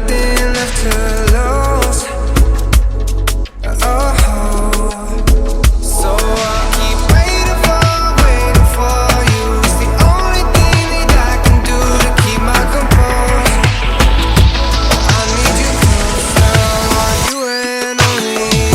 nothing left to lose. Oh, so I'll keep waiting for you. It's the only thing that I can do to keep my composure. I need you closer, I want you and only you.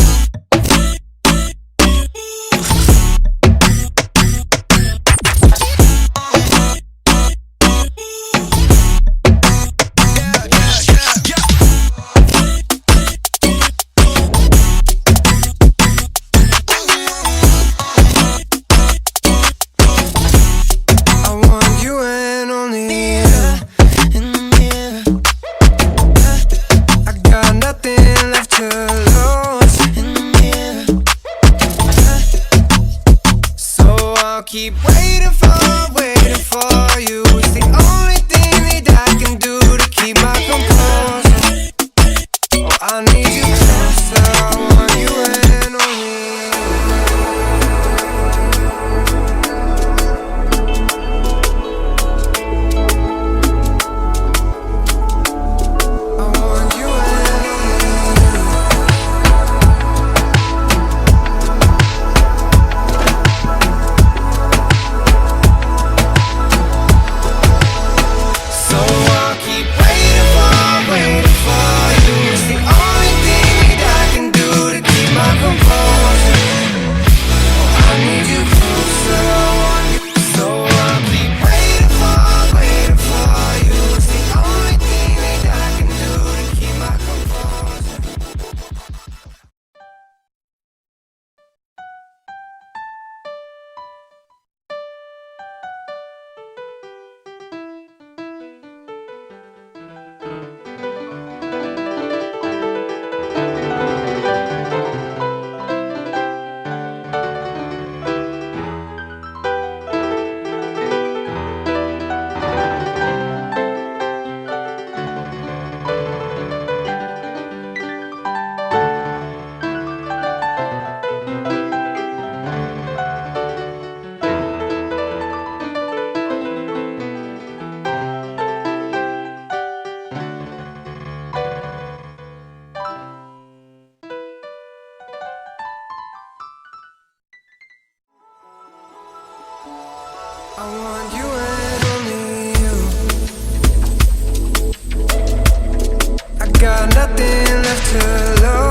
Keep waiting for you. It's the only thing that I can do to keep my composure. Oh, I need you closer, I want you and only I want you and I want you and only you. I got nothing left to lose.